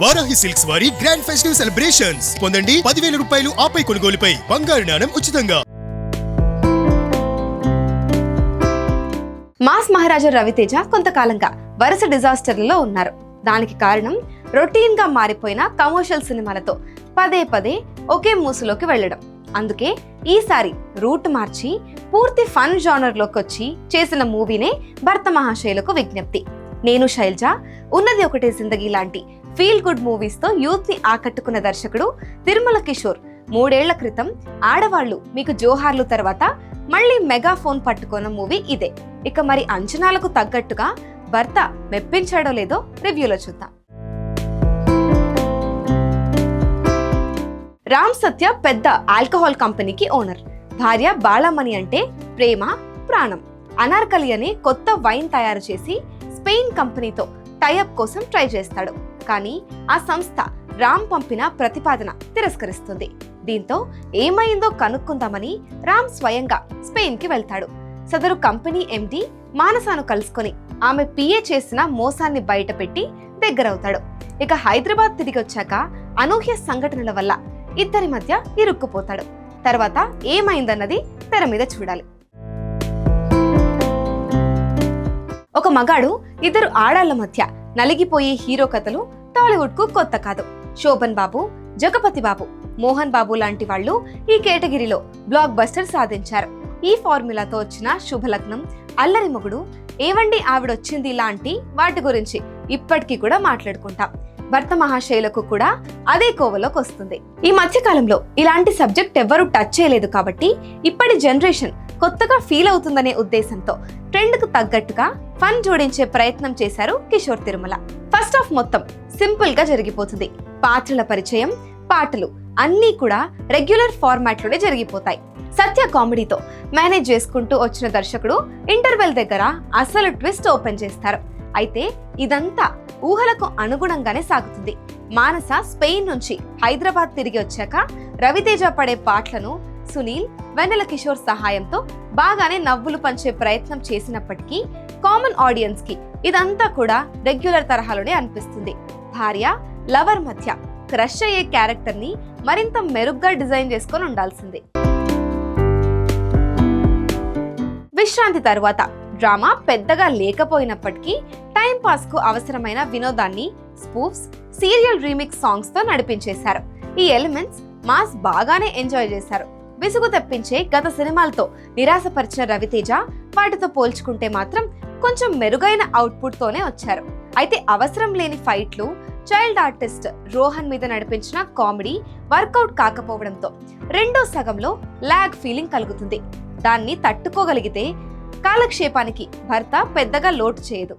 Varahi silks వారి grand festive celebrations పొందండి 10,000 రూపాయలు ఆపై కొనుగోలుపై బంగారు నాణెం ఉచితంగా. మాస్ మహారాజా రవితేజ కొంతకాలంగా వరుస డిజాస్టర్లలో ఉన్నారు. దానికి కారణం రొటీన్ గా మారిపోయిన కమర్షియల్ సినిమాలతో పదే పదే ఒకే మూసులోకి వెళ్లడం. అందుకే ఈసారి రూట్ మార్చి పూర్తి ఫన్ జానర్ లోకి వచ్చి చేసిన మూవీనే భర్త మహాశయులకు విజ్ఞప్తి. నేను శైలజ ఉన్నది ఒకటే జిందగీ లాంటి ఫీల్ గుడ్ మూవీస్ తో యూత్ ని ఆకట్టుకున్న దర్శకుడు తిరుమల కిషోర్ 3 ఏళ్ల క్రితం ఆడవాళ్లు మీకు జోహార్లు తర్వాత మళ్ళీ మెగాఫోన్ పట్టుకున్న మూవీ ఇదే. ఇక మరి అంచనాలకు తగ్గట్టుగా భర్త మెప్పించాడో లేదో రివ్యూలో చూద్దాం. రామ్ సత్య పెద్ద ఆల్కహాల్ కంపెనీకి ఓనర్. భార్య బాలామణి అంటే ప్రేమ ప్రాణం. అనార్కలి అనే కొత్త వైన్ తయారు చేసి స్పెయిన్ కంపెనీతో టైఅప్ కోసం ట్రై చేస్తాడు. కానీ ఆ సంస్థ రామ్ పంపిన ప్రతిపాదన తిరస్కరిస్తుంది. దీంతో ఏమైందో కనుక్కుందామని రామ్ స్వయంగా స్పెయిన్ కి వెళ్తాడు. సదరు కంపెనీ ఎండి మానసాను కలుసుకొని ఆమె పిఏ చేసిన మోసాన్ని బయటపెట్టి దగ్గరవుతాడు. ఇక హైదరాబాద్ తిరిగి వచ్చాక అనూహ్య సంఘటనల వల్ల ఇద్దరి మధ్య ఇరుక్కుపోతాడు. తర్వాత ఏమైందన్నది తెర మీద చూడాలి. ఒక మగాడు ఇద్దరు ఆడాళ్ల మధ్య నలిగిపోయే హీరో కథలు టాలీవుడ్ కు కొత్త కాదు. శోభన్ బాబు, జగపతి బాబు, మోహన్ బాబు లాంటి వాళ్ళు ఈ కేటగిరీలో బ్లాక్ బస్టర్ సాధించారు. ఈ ఫార్ములాతో వచ్చిన శుభలగ్నం, అల్లరి మొగుడు, ఏవండి ఆవిడొచ్చింది లాంటి వాటి గురించి ఇప్పటికీ కూడా మాట్లాడుకుంటాం. భర్త మహాశయులకు కూడా అదే కోవలోకి వస్తుంది. ఈ మధ్య కాలంలో ఇలాంటి సబ్జెక్ట్ ఎవ్వరూ టచ్ చేయలేదు కాబట్టి ఇప్పటి జనరేషన్ కొత్తగా ఫీల్ అవుతుందనే ఉద్దేశంతో ట్రెండ్ కు తగ్గట్టుగా ఫన్ జోడించే ప్రయత్నం చేశారు కిషోర్ తిరుమల. ఫస్ట్ హాఫ్ మొత్తం సింపుల్ గా జరిగిపోతుంది. పాత్రల పరిచయం, పాటలు అన్నీ కూడా రెగ్యులర్ ఫార్మాట్ లోనే జరిగిపోతాయి. సత్య కామెడీతో మేనేజ్ చేసుకుంటూ వచ్చిన దర్శకుడు ఇంటర్వెల్ దగ్గర అసలు ట్విస్ట్ ఓపెన్ చేస్తారు. అయితే ఇదంతా ఊహలకు అనుగుణంగానే సాగుతుంది. మానస స్పెయిన్ నుంచి హైదరాబాద్ తిరిగి వచ్చాక రవితేజ పడే పాటలను సునీల్, వెన్నెల కిషోర్ సహాయంతో బాగానే నవ్వులు పంచే ప్రయత్నం చేసినప్పటికీ కామన్ ఆడియన్స్ కి ఇదంతా కూడా రెగ్యులర్ తరహాలోనే అనిపిస్తుంది. భార్య లవర్ మధ్య క్రష్ అయ్యే క్యారెక్టర్ ని మరింత మెరుగ్గా డిజైన్ చేసుకొని ఉండాల్సింది. విశ్రాంతి తరువాత డ్రామా పెద్దగా లేకపోయినప్పటికీ టైం పాస్ కు అవసరమైన వినోదాన్ని స్పూఫ్స్, సీరియల్ రీమిక్స్ సాంగ్స్ తో నడిపించేశారు. ఈ ఎలిమెంట్స్ మాస్ బాగానే ఎంజాయ్ చేశారు. విసుగు తెప్పించే గత సినిమాలతో నిరాశపరిచిన రవితేజ వాటితో పోల్చుకుంటే మాత్రం కొంచెం మెరుగైన అవుట్పుట్ తోనే వచ్చారు. అయితే అవసరం లేని ఫైట్లు, చైల్డ్ ఆర్టిస్ట్ రోహన్ మీద నడిపించిన కామెడీ వర్కౌట్ కాకపోవడంతో రెండో సగంలో లాగ్ ఫీలింగ్ కలుగుతుంది. దాన్ని తట్టుకోగలిగితే కాలక్షేపానికి భర్త పెద్దగా లోటు చేయదు.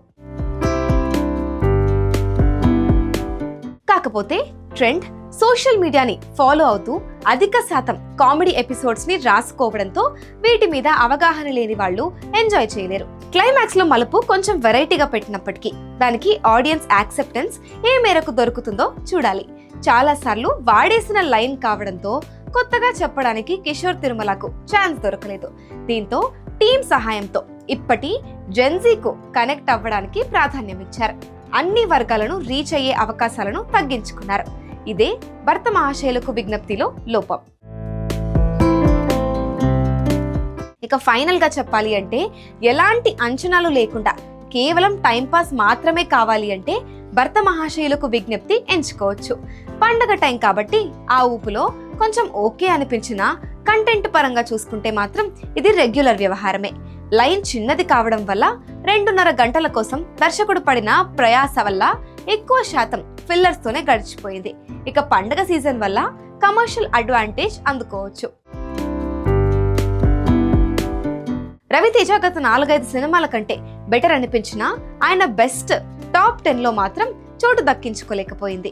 కాకపోతే ట్రెండ్, సోషల్ మీడియాని ఫాలో అవుతూ అధిక శాతం కామెడీ ఎపిసోడ్స్ ని రాసుకోవడంతో వీటి మీద అవగాహన లేని వాళ్ళు ఎంజాయ్ చేయలేరు. క్లైమాక్స్ లో మలుపు కొంచెం వెరైటీగా పెట్టినప్పటికీ దానికి ఆడియన్స్ యాక్సెప్టెన్స్ ఏ మేరకు దొరుకుతుందో చూడాలి. చాలా సార్లు వాడేసిన లైన్ కావడంతో కొత్తగా చెప్పడానికి కిషోర్ తిరుమలకు ఛాన్స్ దొరకలేదు. దీంతో టీం సహాయంతో ఇప్పటి జెన్జీకు కనెక్ట్ అవ్వడానికి ప్రాధాన్యం ఇచ్చారు. అన్ని వర్గాలను రీచ్ అయ్యే అవకాశాలను తగ్గించుకున్నారు. ఇదే భర్త మహాశయులకు విజ్ఞప్తిలో లోపం. ఇక ఫైనల్ గా చెప్పాలి అంటే ఎలాంటి అంచనాలు లేకుండా కేవలం టైంపాస్ మాత్రమే కావాలి అంటే భర్త మహాశయులకు విజ్ఞప్తి ఎంచుకోవచ్చు. పండగ టైం కాబట్టి ఆ ఊపులో కొంచెం ఓకే అనిపించినా కంటెంట్ పరంగా చూసుకుంటే మాత్రం ఇది రెగ్యులర్ వ్యవహారమే. లైన్ చిన్నది కావడం వల్ల 2.5 గంటల కోసం దర్శకుడు పడిన ప్రయాస వల్ల ఎక్కువ శాతం ఫిల్లర్స్ తోనే గడిచిపోయింది. ఇక పండగ సీజన్ వల్ల కమర్షియల్ అడ్వాంటేజ్ అందుకోవచ్చు. రవితేజ గత 4-5 సినిమాల కంటే బెటర్ అనిపించినా ఆయన బెస్ట్ టాప్ 10 లో మాత్రం చోటు దక్కించుకోలేకపోయింది.